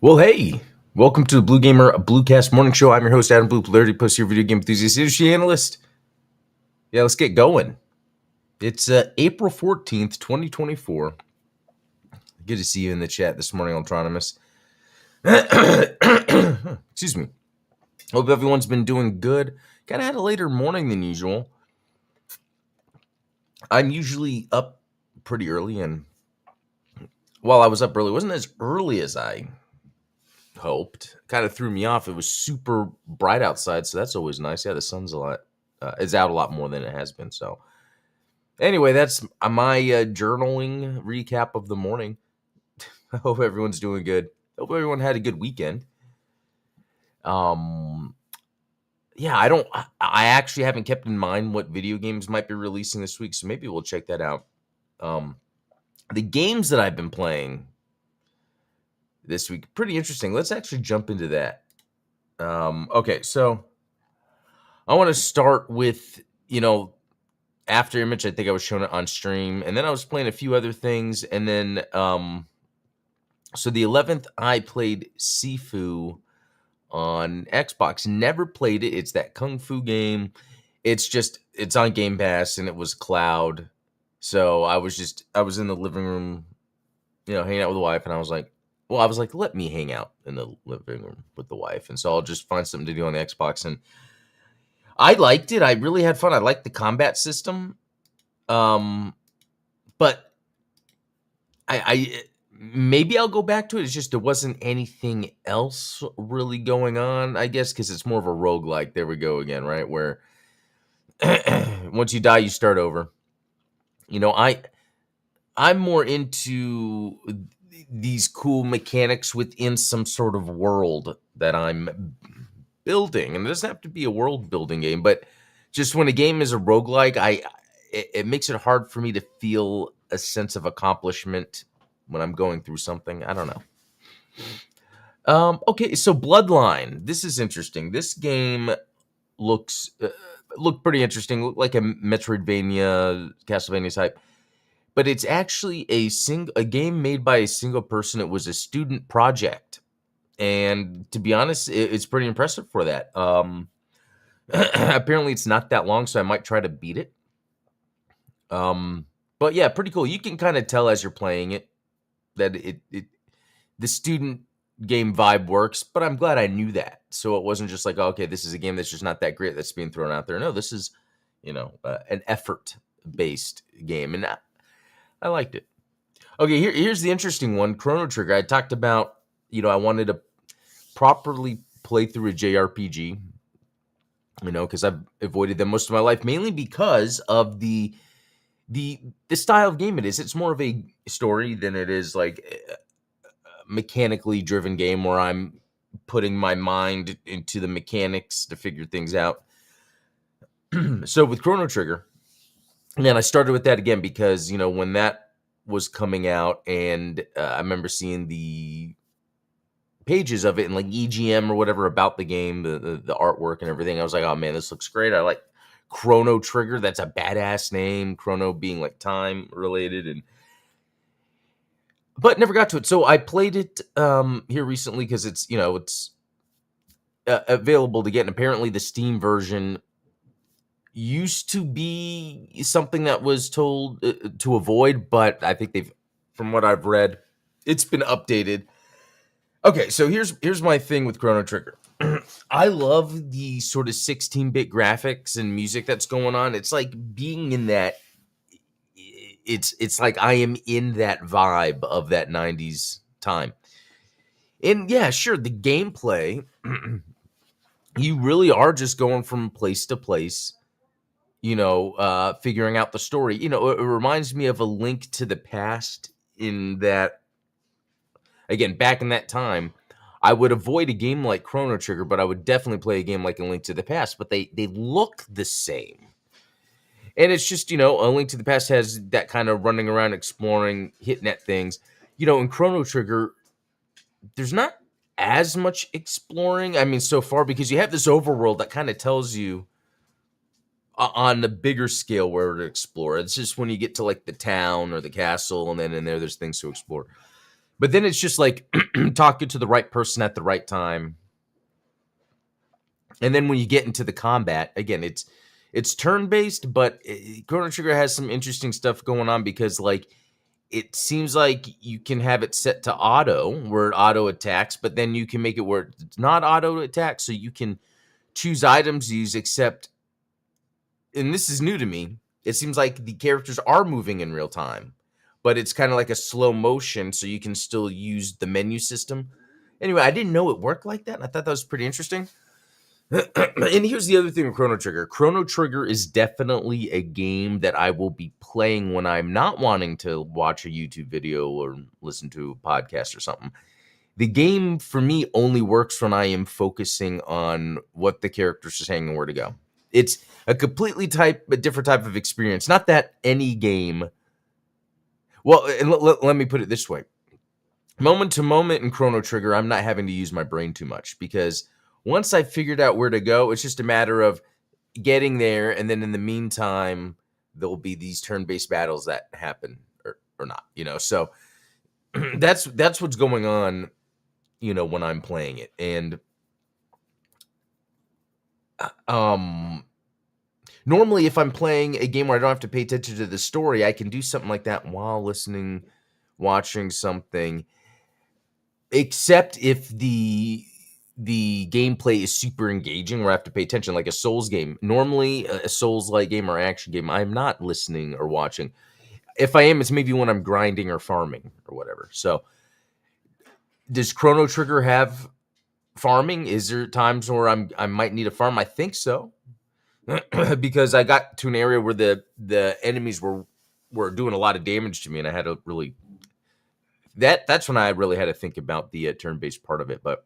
Well, hey, welcome to the Blue Gamer Bluecast Morning Show. I'm your host, Adam Blue, polarity post your video game enthusiast, industry analyst. Yeah, let's get going. It's April 14th, 2024. Good to see you in the chat this morning, Ultronymous. Excuse me. Hope everyone's been doing good. Kind of had a later morning than usual. I'm usually up pretty early, and while I was up early, it wasn't as early as I hoped. Kind of threw me off. It was super bright outside, so that's always nice. Yeah, the sun's is out a lot more than it has been. So anyway, that's my journaling recap of the morning. I hope everyone's doing good. Hope everyone had a good weekend. Yeah, I actually haven't kept in mind what video games might be releasing this week, so maybe we'll check that out. The games that I've been playing this week, pretty interesting. Let's actually jump into that. Okay, so I want to start with, After Image. I think I was showing it on stream, and then I was playing a few other things, and then so the 11th I played Sifu on Xbox. Never played it. It's that kung fu game. It's on Game Pass, and it was cloud. So I was in the living room, hanging out with the wife, and I was like, let me hang out in the living room with the wife, and so I'll just find something to do on the Xbox. And I liked it. I really had fun. I liked the combat system. But I maybe I'll go back to it. It's just there wasn't anything else really going on, I guess, because it's more of a roguelike. There we go again, right? Where once you die, you start over. I'm more into these cool mechanics within some sort of world that I'm building. And it doesn't have to be a world building game, but just when a game is a roguelike, it makes it hard for me to feel a sense of accomplishment when I'm going through something. I don't know. Okay, so Bloodline. This is interesting. This game looked pretty interesting. Looked like a Metroidvania, Castlevania type. But it's actually a game made by a single person. It was a student project. And to be honest, it's pretty impressive for that. Apparently it's not that long, so I might try to beat it. But yeah, pretty cool. You can kind of tell as you're playing it that the student game vibe works, but I'm glad I knew that. So it wasn't just like, oh, okay, this is a game that's just not that great that's being thrown out there. No, this is, an effort-based game, and I liked it. Okay, here's the interesting one, Chrono Trigger. I talked about, I wanted to properly play through a JRPG, because I've avoided them most of my life, mainly because of the style of game it is. It's more of a story than it is like a mechanically driven game where I'm putting my mind into the mechanics to figure things out. So with Chrono Trigger, man, I started with that again because, when that was coming out, and I remember seeing the pages of it in like EGM or whatever about the game, the artwork and everything. I was like, oh man, this looks great. I like Chrono Trigger. That's a badass name. Chrono being like time related, but never got to it. So I played it here recently because it's available to get, and apparently the Steam version used to be something that was told to avoid, but I think from what I've read, it's been updated. Okay, so here's my thing with Chrono Trigger. I love the sort of 16-bit graphics and music that's going on. It's like being in that. It's like I am in that vibe of that 90s time. And yeah, sure, the gameplay, you really are just going from place to place, figuring out the story. It reminds me of A Link to the Past in that, again, back in that time, I would avoid a game like Chrono Trigger, but I would definitely play a game like A Link to the Past. But they look the same. And it's just, A Link to the Past has that kind of running around, exploring, hitting at things. In Chrono Trigger, there's not as much exploring. I mean, so far, because you have this overworld that kind of tells you on the bigger scale where to explore. It's just when you get to like the town or the castle, and then in there's things to explore. But then it's just like talking to the right person at the right time. And then when you get into the combat, again, it's turn-based, but Chrono Trigger has some interesting stuff going on because like it seems like you can have it set to auto where it auto attacks, but then you can make it where it's not auto attack, so you can choose items to use, except, and this is new to me, it seems like the characters are moving in real time, but it's kind of like a slow motion, so you can still use the menu system. Anyway, I didn't know it worked like that, and I thought that was pretty interesting. And here's the other thing with Chrono Trigger. Chrono Trigger is definitely a game that I will be playing when I'm not wanting to watch a YouTube video or listen to a podcast or something. The game for me only works when I am focusing on what the characters are saying and where to go. It's a completely different type of experience. Not that any game. Well, and let me put it this way. Moment to moment in Chrono Trigger, I'm not having to use my brain too much because once I figured out where to go, it's just a matter of getting there, and then in the meantime, there'll be these turn-based battles that happen or not, So that's what's going on, when I'm playing it. And normally if I'm playing a game where I don't have to pay attention to the story, I can do something like that while watching something. Except if the gameplay is super engaging where I have to pay attention, like a Souls game. Normally, a Souls-like game or action game, I'm not listening or watching. If I am, it's maybe when I'm grinding or farming or whatever. So, does Chrono Trigger have farming? Is there times where I might need a farm? I think so, because I got to an area where the enemies were doing a lot of damage to me, and I had to really that's when I really had to think about the turn-based part of it. But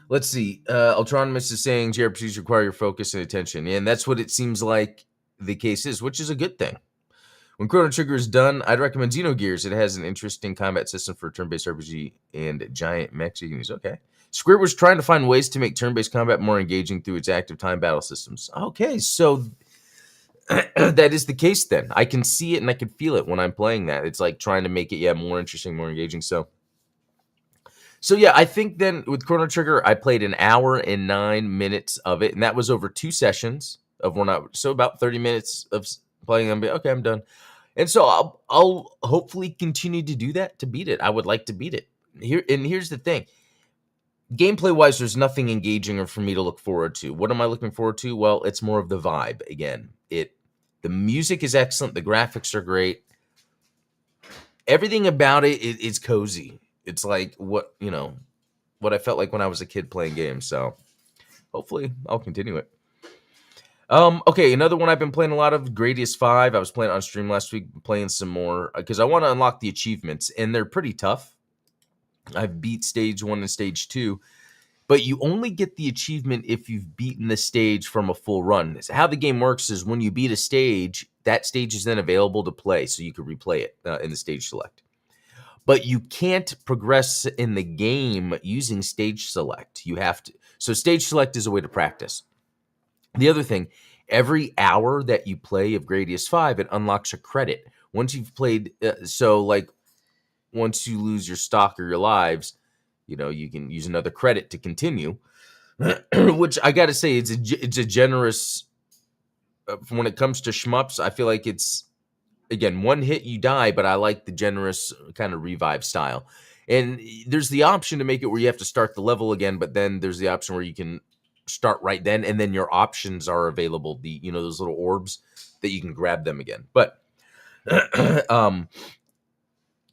let's see. Ultronymous is saying JRPGs require your focus and attention. And that's what it seems like the case is, which is a good thing. When Chrono Trigger is done, I'd recommend Xenogears. It has an interesting combat system for turn-based RPG and giant mechs you can use. Okay. Square was trying to find ways to make turn-based combat more engaging through its active time battle systems. Okay, so that is the case then. I can see it and I can feel it when I'm playing that. It's like trying to make it, more interesting, more engaging. So yeah, I think then with Chrono Trigger, I played an hour and 9 minutes of it, and that was over 2 sessions of 1 hour. So about 30 minutes of playing. Okay, I'm done. And so I'll hopefully continue to do that to beat it. I would like to beat it. Here's the thing. Gameplay wise, there's nothing engaging or for me to look forward to. What am I looking forward to? Well, it's more of the vibe again. The music is excellent. The graphics are great. Everything about it is cozy. It's like what I felt like when I was a kid playing games. So hopefully I'll continue it. Okay, another one I've been playing a lot of, Gradius 5. I was playing on stream last week, playing some more because I want to unlock the achievements, and they're pretty tough. I've beat stage 1 and stage 2. But you only get the achievement if you've beaten the stage from a full run. How the game works is when you beat a stage, that stage is then available to play, so you can replay it in the stage select. But you can't progress in the game using stage select. You have to. So stage select is a way to practice. The other thing, every hour that you play of Gradius 5, it unlocks a credit. Once you've played, once you lose your stock or your lives, you can use another credit to continue, which I got to say, it's a generous, when it comes to shmups, I feel like it's, again, one hit, you die, but I like the generous kind of revive style. And there's the option to make it where you have to start the level again, but then there's the option where you can start right then, and then your options are available, those little orbs that you can grab them again. But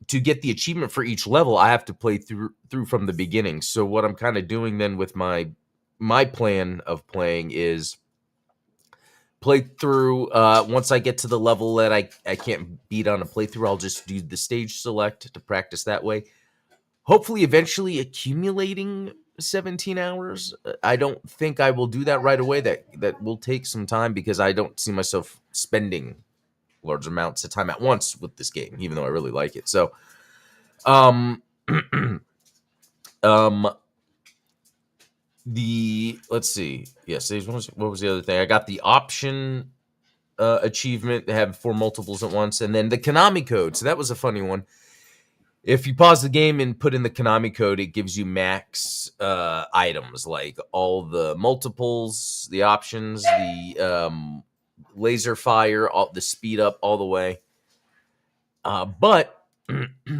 to get the achievement for each level, I have to play through from the beginning. So what I'm kind of doing then with my plan of playing is play through. Once I get to the level that I can't beat on a playthrough, I'll just do the stage select to practice that way. Hopefully, eventually accumulating 17 hours. I don't think I will do that right away. That will take some time because I don't see myself spending large amounts of time at once with this game, even though I really like it. So, let's see. Yes, what was the other thing? I got the option achievement to have 4 multiples at once, and then the Konami code. So that was a funny one. If you pause the game and put in the Konami code, it gives you max items, like all the multiples, the options, the laser fire, all the speed up all the way. But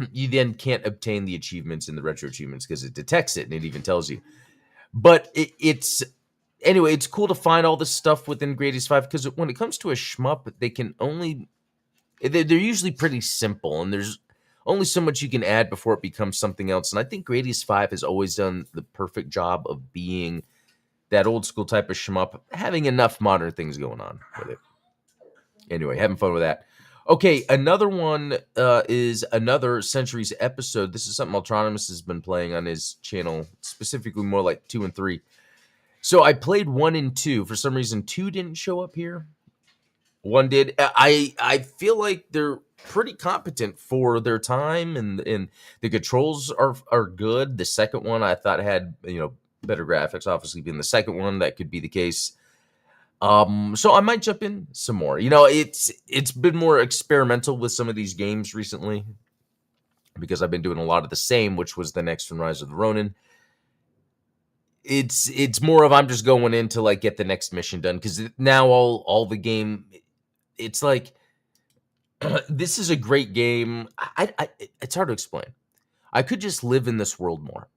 you then can't obtain the achievements in the retro achievements because it detects it and it even tells you. But it's anyway, it's cool to find all this stuff within Gradius 5 because when it comes to a shmup, they can only they're usually pretty simple, and there's only so much you can add before it becomes something else. And I think Gradius 5 has always done the perfect job of being that old school type of shmup, having enough modern things going on with it. Anyway, having fun with that. Okay, another one is another Centuries episode. This is something Ultronymous has been playing on his channel, specifically more like 2 and 3. So I played 1 and 2. For some reason, 2 didn't show up here. 1 did. I feel like they're pretty competent for their time, and the controls are good. The second one I thought had better graphics. Obviously, being the second one, that could be the case. So I might jump in some more. It's been more experimental with some of these games recently because I've been doing a lot of the same, which was the next one, Rise of the Ronin. It's more of I'm just going in to like get the next mission done because now all the game, it's like this is a great game. It's hard to explain. I could just live in this world more,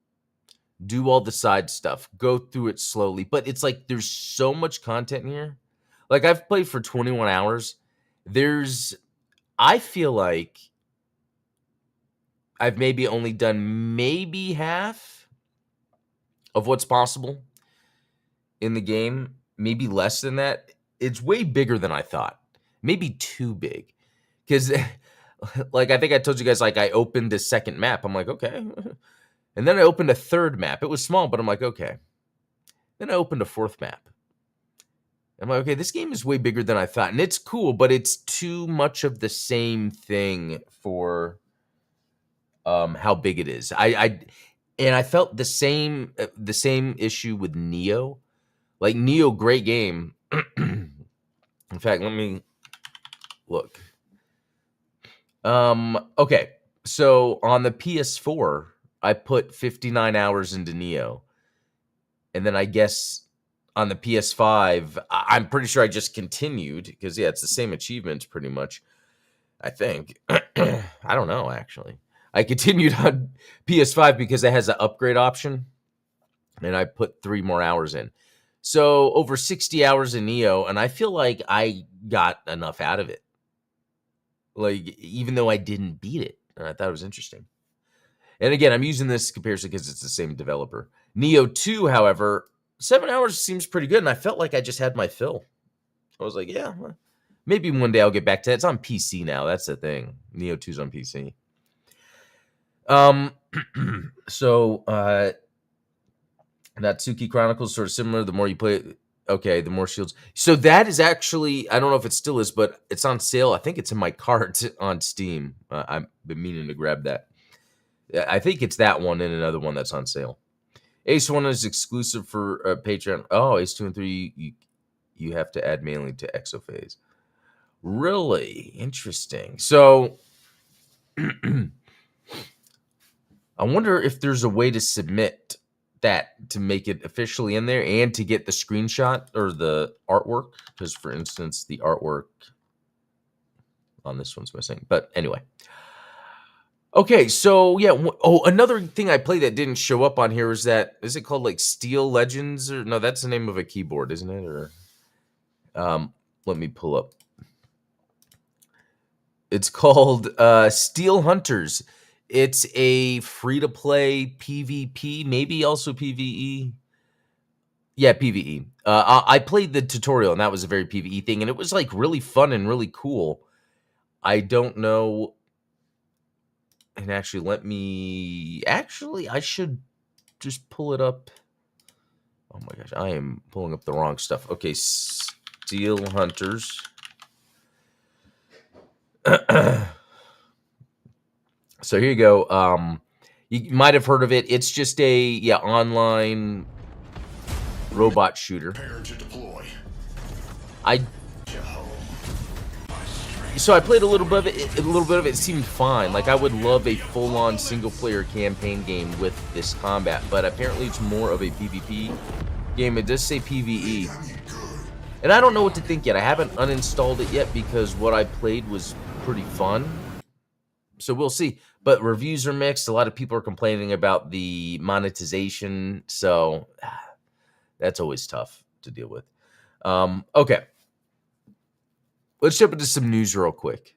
do all the side stuff, go through it slowly. But it's like there's so much content in here. Like I've played for 21 hours. I feel like I've maybe only done maybe half of what's possible in the game. Maybe less than that. It's way bigger than I thought. Maybe too big. Because like I think I told you guys, like I opened the second map. I'm like, okay. And then I opened a third map. It was small, but I'm like, okay. Then I opened a fourth map. I'm like, okay, this game is way bigger than I thought. And it's cool, but it's too much of the same thing for how big it is. I felt the same issue with Neo. Like Neo, great game. In fact, let me look. Okay. So on the PS4, I put 59 hours into Neo. And then I guess on the PS5, I'm pretty sure I just continued because, yeah, it's the same achievements pretty much, I think. I don't know, actually. I continued on PS5 because it has an upgrade option, and I put 3 more hours in. So over 60 hours in Neo, and I feel like I got enough out of it. Like, even though I didn't beat it, and I thought it was interesting. And again, I'm using this comparison because it's the same developer. Neo 2, however, 7 hours seems pretty good, and I felt like I just had my fill. I was like, yeah, maybe one day I'll get back to it. It's on PC now. That's the thing. Neo 2's on PC. So Natsuki Chronicles sort of similar. The more you play it, okay, the more shields. So that is actually, I don't know if it still is, but it's on sale. I think it's in my cart on Steam. I've been meaning to grab that. I think it's that one and another one that's on sale. Ace 1 is exclusive for Patreon. Oh, Ace 2 and 3, you have to add manually to Exophase. Really? Interesting. So, I wonder if there's a way to submit that to make it officially in there and to get the screenshot or the artwork. Because, for instance, the artwork on this one's missing. But anyway. Okay, so yeah. Oh, another thing I played that didn't show up on here is it called like Steel Legends? Or no, that's the name of a keyboard, isn't it? Or let me pull up. It's called Steel Hunters. It's a free-to-play PvP, maybe also PvE. Yeah, PvE. I played the tutorial, and that was a very PvE thing, and it was like really fun and really cool. I don't know. And actually, I should just pull it up. Oh my gosh, I am pulling up the wrong stuff. Okay, Steel Hunters. So here you go. You might have heard of it. It's just a online robot shooter. Prepare to deploy. So I played a little bit of it. A little bit of it seemed fine. Like I would love a full-on single-player campaign game with this combat, but apparently it's more of a PvP game. It does say PvE, and I don't know what to think yet. I haven't uninstalled it yet because what I played was pretty fun. So we'll see. But reviews are mixed. A lot of people are complaining about the monetization, so that's always tough to deal with. Okay. Let's jump into some news real quick.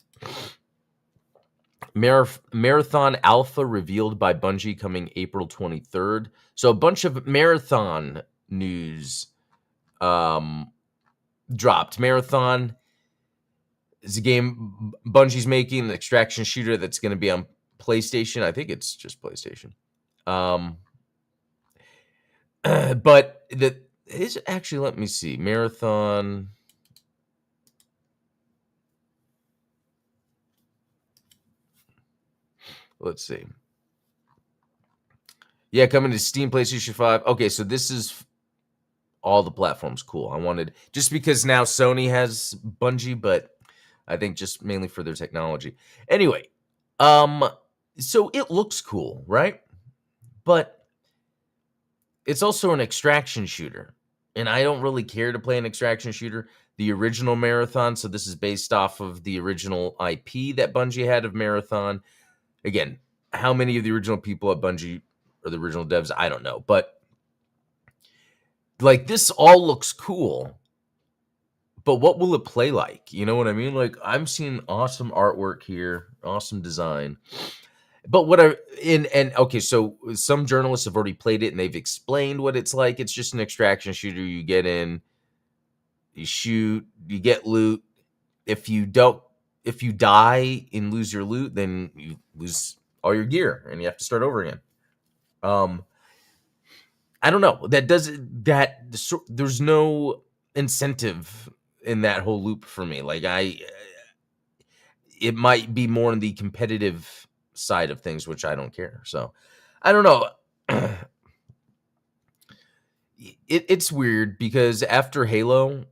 Marathon Alpha revealed by Bungie coming April 23rd. So a bunch of Marathon news dropped. Marathon is a game Bungie's making, an extraction shooter that's going to be on PlayStation. I think it's just PlayStation. But that is actually, let me see. Marathon. Let's see. Yeah, coming to Steam, PlayStation 5. Okay, so this is all the platforms. Cool. I wanted, just because now Sony has Bungie, but I think just mainly for their technology. Anyway, so it looks cool, right? But it's also an extraction shooter, and I don't really care to play an extraction shooter. The original Marathon, so this is based off of the original IP that Bungie had of Marathon. Again, how many of the original people at Bungie or the original devs, I don't know. But like, this all looks cool. But what will it play like? You know what I mean? Like, I'm seeing awesome artwork here, awesome design. But what okay, so some journalists have already played it and they've explained what it's like. It's just an extraction shooter. You get in, you shoot, you get loot. If you die and lose your loot, then you lose all your gear and you have to start over again. I don't know. There's no incentive in that whole loop for me. Like it might be more in the competitive side of things, which I don't care. So I don't know. It's weird because after Halo,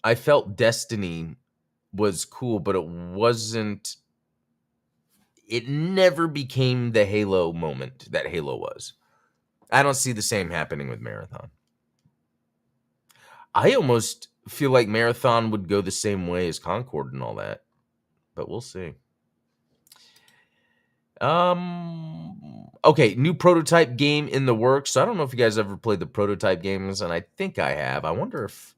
I felt Destiny was cool, but it wasn't. It never became the Halo moment that Halo was. I don't see the same happening with Marathon. I almost feel like Marathon would go the same way as Concord and all that, but we'll see. Okay, new prototype game in the works. So I don't know if you guys ever played the prototype games, and I think I have. I wonder if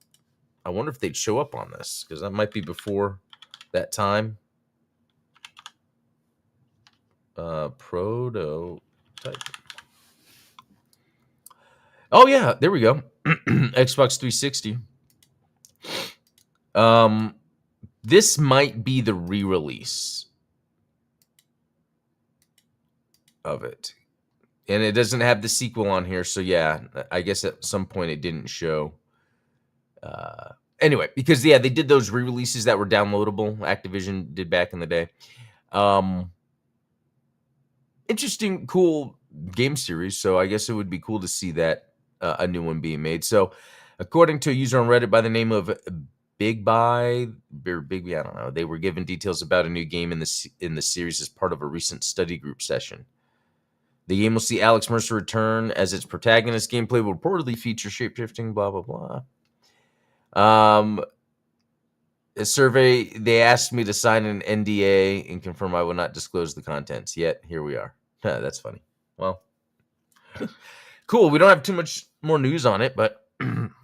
they'd show up on this, because that might be before that time. Prototype. Oh yeah, there we go. Xbox 360. This might be the re-release of it, and it doesn't have the sequel on here, so yeah, I guess at some point it didn't show. Anyway, because yeah, they did those re-releases that were downloadable. Activision did back in the day. Interesting, cool game series. So I guess it would be cool to see that a new one being made. So, according to a user on Reddit by the name of Big I don't know. They were given details about a new game in the series as part of a recent study group session. The game will see Alex Mercer return as its protagonist. Gameplay will reportedly feature shapeshifting, blah, blah, blah. A survey, they asked me to sign an NDA and confirm I will not disclose the contents. Yet, here we are. That's funny. Well, cool. We don't have too much more news on it, but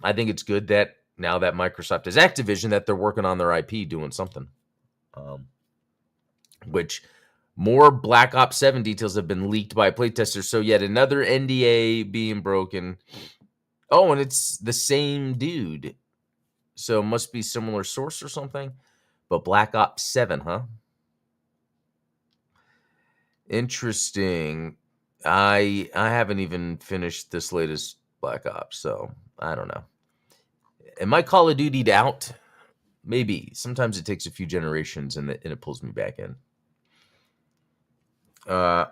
I think it's good that now that Microsoft is Activision, that they're working on their IP, doing something. Which more Black Ops 7 details have been leaked by playtesters. So yet another NDA being broken. Oh, and it's the same dude. So it must be similar source or something. But Black Ops 7, huh? Interesting. I haven't even finished this latest Black Ops, so I don't know. Am I Call of Duty'd out? Maybe. Sometimes it takes a few generations and it pulls me back in. I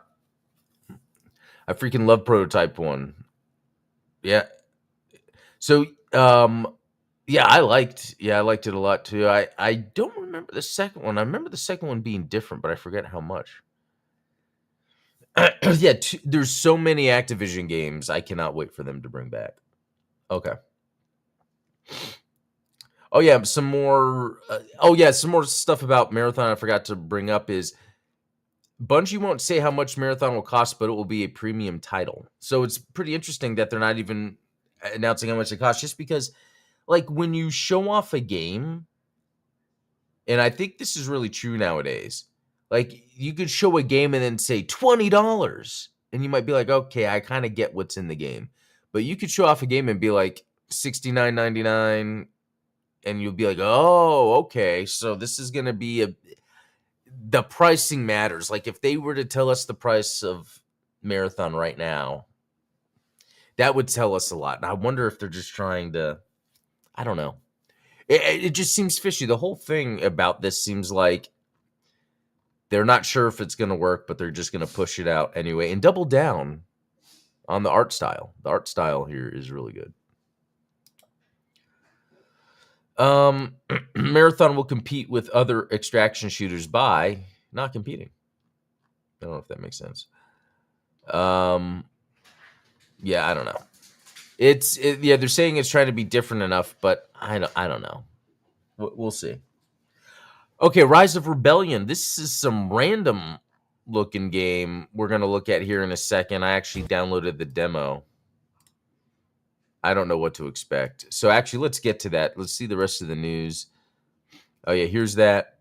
freaking love Prototype 1. Yeah. So, yeah, I liked it a lot too. I don't remember the second one. I remember the second one being different, but I forget how much. Yeah, there's so many Activision games. I cannot wait for them to bring back. Okay. Oh yeah, some more. Some more stuff about Marathon. I forgot to bring up is Bungie won't say how much Marathon will cost, but it will be a premium title. So it's pretty interesting that they're not even announcing how much it costs, just because, like, when you show off a game, and I think this is really true nowadays. Like, you could show a game and then say $20, and you might be like, okay, I kind of get what's in the game. But you could show off a game and be like $69.99, and you'll be like, oh, okay, so this is gonna be the pricing matters. Like, if they were to tell us the price of Marathon right now, that would tell us a lot. And I wonder if they're just trying to, I don't know. It just seems fishy. The whole thing about this seems like they're not sure if it's going to work, but they're just going to push it out anyway and double down on the art style. The art style here is really good. Marathon will compete with other extraction shooters by not competing. I don't know if that makes sense. Yeah, I don't know. They're saying it's trying to be different enough, but I don't know. We'll see. Okay, Rise of Rebellion. This is some random looking game we're going to look at here in a second. I actually downloaded the demo. I don't know what to expect. So actually, let's get to that. Let's see the rest of the news. Oh yeah, here's that.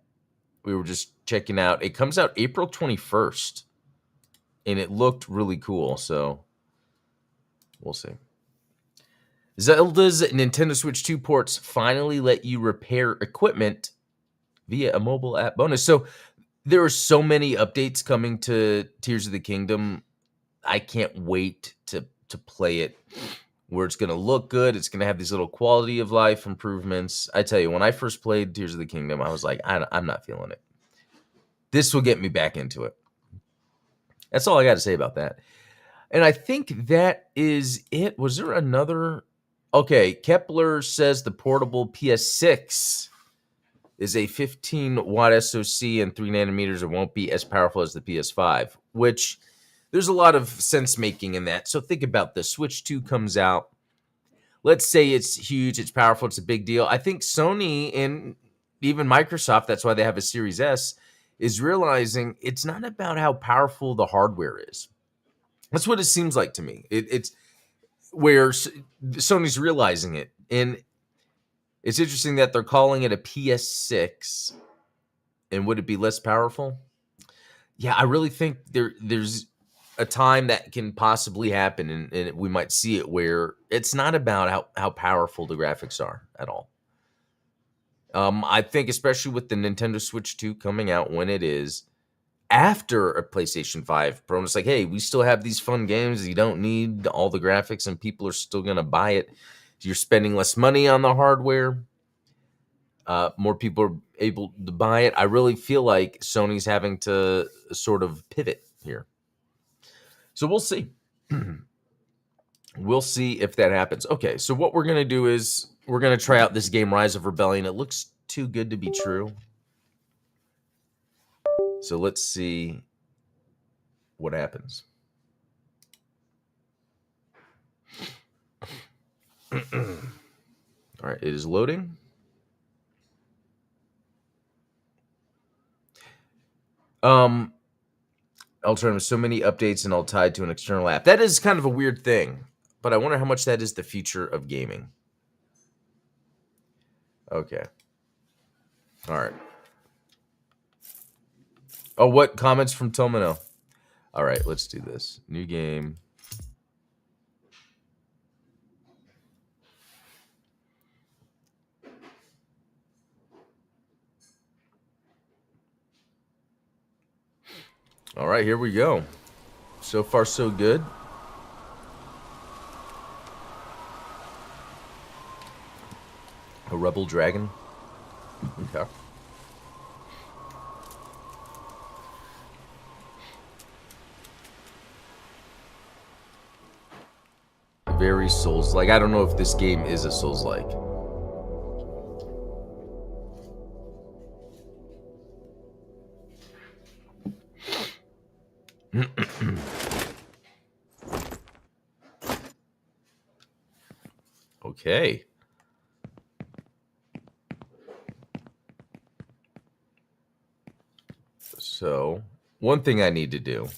We were just checking out. It comes out April 21st, and it looked really cool. So we'll see. Zelda's Nintendo Switch 2 ports finally let you repair equipment via a mobile app bonus. So there are so many updates coming to Tears of the Kingdom. I can't wait to play it, where it's going to look good. It's going to have these little quality of life improvements. I tell you, when I first played Tears of the Kingdom, I was like, I'm not feeling it. This will get me back into it. That's all I got to say about that. And I think that is it. Was there another? Okay, Kepler says the portable PS6 is a 15-watt SoC and 3 nanometers. It won't be as powerful as the PS5, which there's a lot of sense making in that. So think about this. Switch 2 comes out. Let's say it's huge, it's powerful, it's a big deal. I think Sony and even Microsoft, that's why they have a Series S, is realizing it's not about how powerful the hardware is. That's what it seems like to me. It's where Sony's realizing it. And it's interesting that they're calling it a PS6. And would it be less powerful? Yeah, I really think there's a time that can possibly happen, and we might see it, where it's not about how powerful the graphics are at all. I think especially with the Nintendo Switch 2 coming out when it is, after a PlayStation 5 Pro, and it's like, hey, we still have these fun games. You don't need all the graphics, and people are still going to buy it. You're spending less money on the hardware. More people are able to buy it. I really feel like Sony's having to sort of pivot here. So we'll see. We'll see if that happens. Okay, so what we're going to do is we're going to try out this game, Rise of Rebellion. It looks too good to be true. So let's see what happens. All right, it is loading. Alternative, so many updates and all tied to an external app. That is kind of a weird thing, but I wonder how much that is the future of gaming. Okay. All right. Oh, what comments from Tomino? All right, let's do this. New game. All right, here we go. So far, so good. A rebel dragon. Okay. Very Souls-like. I don't know if this game is a Souls-like. Okay. So, one thing I need to do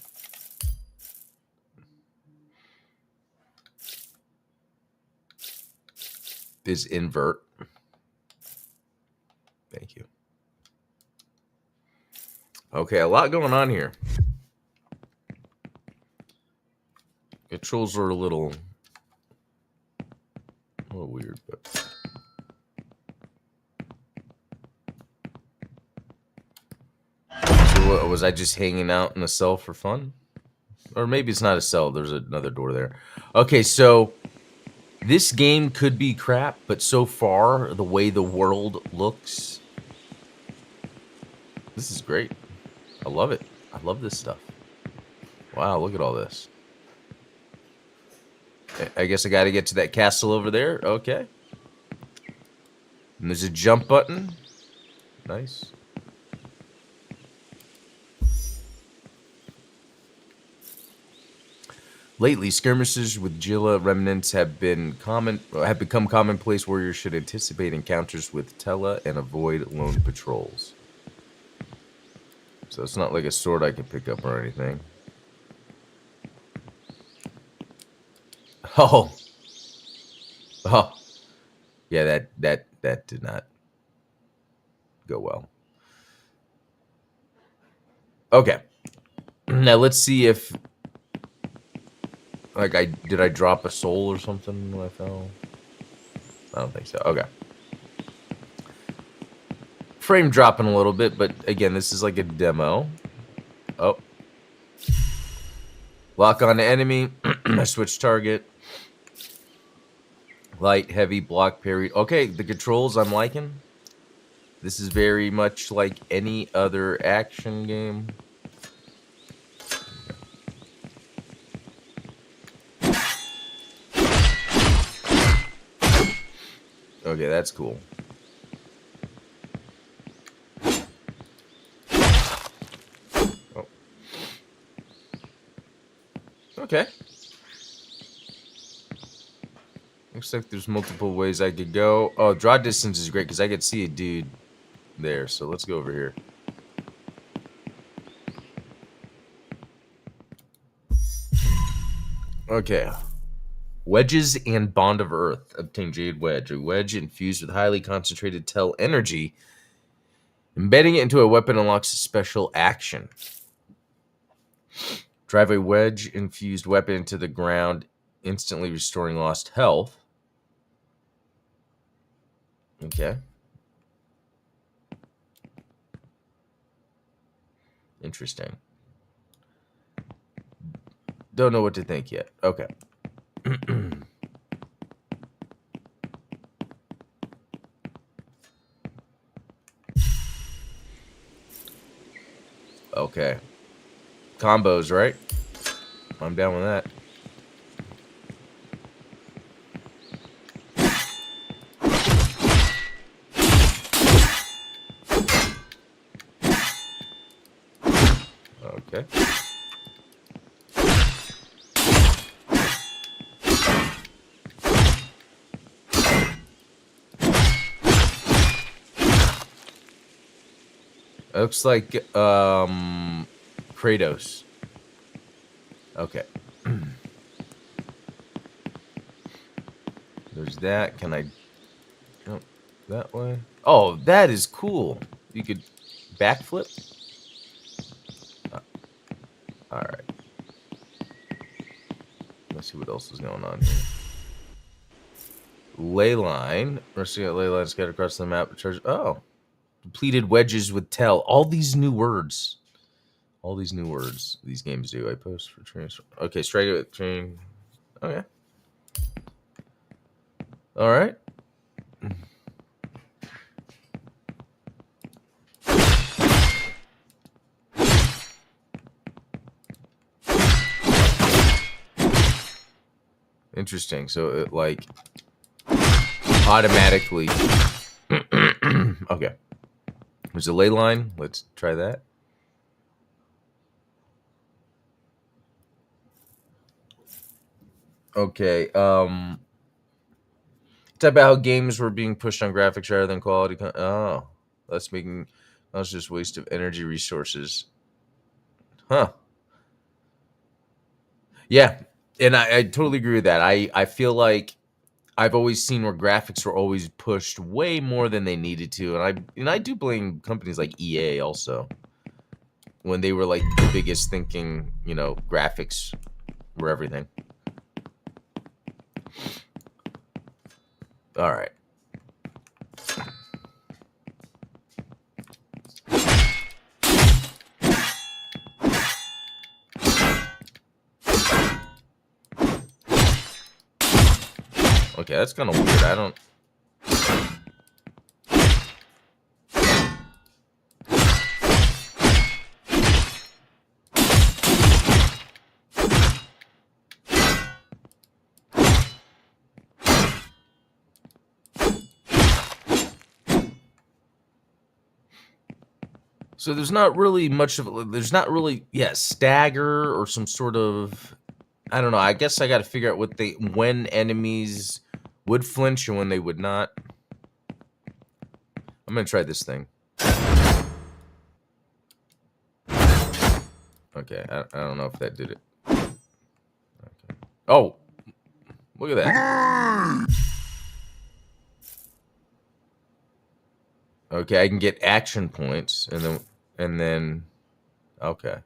is invert. Thank you. Okay, a lot going on here. Controls are a little weird, but so what, was I just hanging out in a cell for fun? Or maybe it's not a cell. There's another door there. Okay, so this game could be crap, but so far, the way the world looks, this is great. I love it. I love this stuff. Wow, look at all this. I guess I got to get to that castle over there. Okay. And there's a jump button. Nice. Lately, skirmishes with Gila remnants have become commonplace. Warriors should anticipate encounters with Tella and avoid lone patrols. So it's not like a sword I can pick up or anything. Oh. Oh. Yeah, that did not go well. Okay. Now let's see if did I drop a soul or something when I fell? I don't think so. Okay. Frame dropping a little bit, but again, this is like a demo. Oh. Lock on to enemy. Switch target. Light, heavy, block, parry. Okay, the controls I'm liking. This is very much like any other action game. Okay, that's cool. Oh. Okay. Looks like there's multiple ways I could go. Oh, draw distance is great because I could see a dude there. So let's go over here. Okay. Wedges and Bond of Earth. Obtain Jade Wedge. A wedge infused with highly concentrated Tell energy. Embedding it into a weapon unlocks a special action. Drive a wedge-infused weapon into the ground, instantly restoring lost health. Okay. Interesting. Don't know what to think yet. Okay. Okay. Combos, right? I'm down with that. Okay. Looks like Kratos. Okay. There's that. Can I jump that way? Oh, that is cool. You could backflip? Alright. Let's see what else is going on here. Ley line. Resting at ley line scattered across the map. Oh. Depleted wedges with Tell. All these new words. All these new words these games do. I post for transfer. Okay, strike it with train. Okay. All right. Interesting. So it like automatically. Okay. There's a ley line. Let's try that. Okay. Talk about how games were being pushed on graphics rather than quality. Oh, that's just waste of energy resources. Huh. Yeah. And I totally agree with that. I feel like I've always seen where graphics were always pushed way more than they needed to. And I do blame companies like EA also when they were like the biggest thinking, graphics were everything. All right. Okay, that's kind of weird. I don't. So there's not really much of there's not really stagger or some sort of, I don't know. I guess I got to figure out when enemies would flinch and when they would not. I'm gonna try this thing. Okay, I don't know if that did it. Okay. Oh, look at that. Okay, I can get action points and then okay.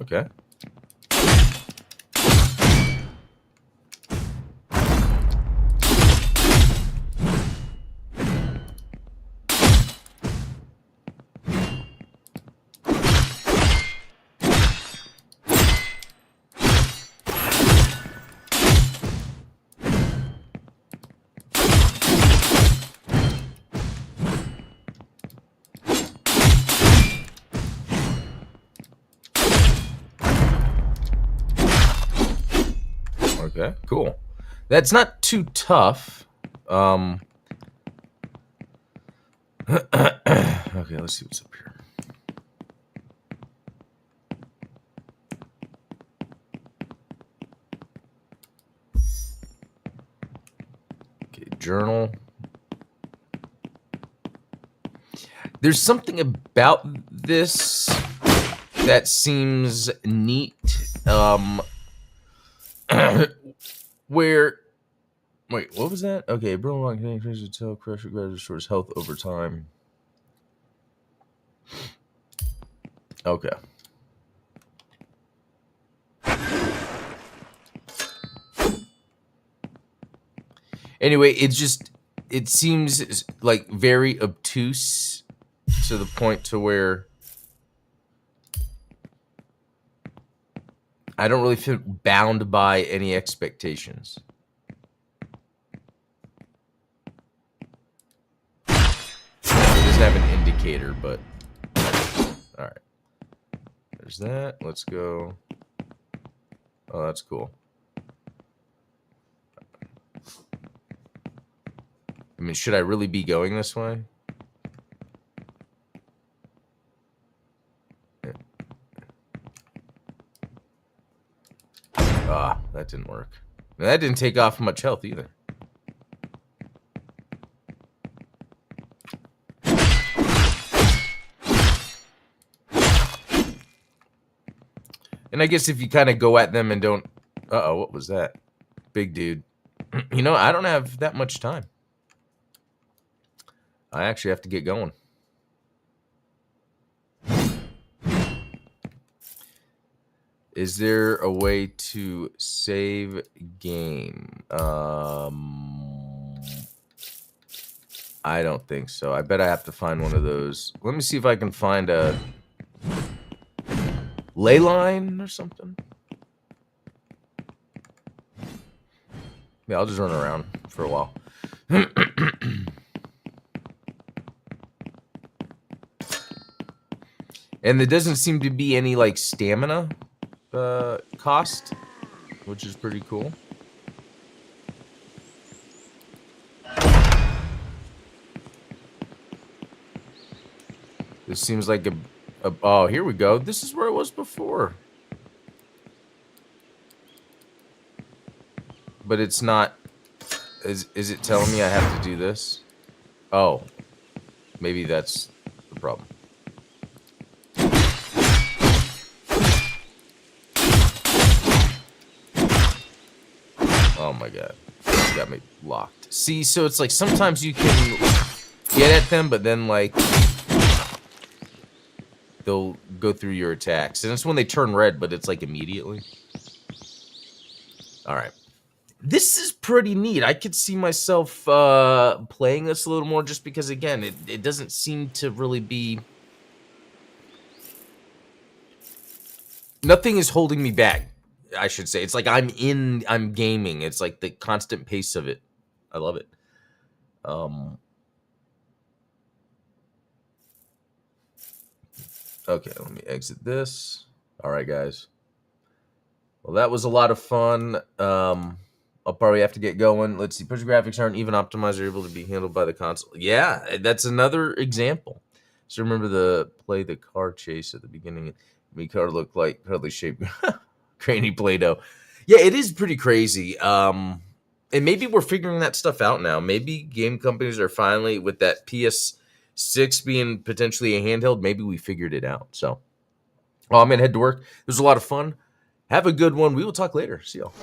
Okay. Okay, cool. That's not too tough. Okay, let's see what's up here. Okay, journal. There's something about this that seems neat. Where wait, what was that? Okay, bro, can increase the tail pressure, restores health over time. Okay. Anyway, it seems like very obtuse to the point to where I don't really feel bound by any expectations. It doesn't have an indicator, but all right. There's that. Let's go. Oh, that's cool. I mean, should I really be going this way? Ah, that didn't work. That didn't take off much health either. And I guess if you kind of go at them and don't... Uh-oh, what was that? Big dude. I don't have that much time. I actually have to get going. Is there a way to save game? I don't think so. I bet I have to find one of those. Let me see if I can find a ley line or something. Yeah, I'll just run around for a while. And there doesn't seem to be any like stamina cost, which is pretty cool. This seems like a oh, here we go. This is where it was before. But it's not. Is it telling me I have to do this? Oh, maybe that's the problem. Oh my god, it got me locked. See, so it's like sometimes you can get at them, but then like they'll go through your attacks, and it's when they turn red, but it's like immediately. All right. This is pretty neat. I could see myself playing this a little more just because, again, it doesn't seem to really be... Nothing is holding me back, I should say. It's like I'm gaming. It's like the constant pace of it. I love it. Okay, let me exit this. All right, guys. Well, that was a lot of fun. I'll probably have to get going. Let's see. Push graphics aren't even optimized or able to be handled by the console. Yeah, that's another example. So remember the play the car chase at the beginning. Me car looked like cuddly shaped grainy Play-Doh. Yeah, it is pretty crazy. And maybe we're figuring that stuff out now. Maybe game companies are finally, with that PS6 being potentially a handheld, maybe we figured it out. So, I'm going to head to work. It was a lot of fun. Have a good one. We will talk later. See y'all.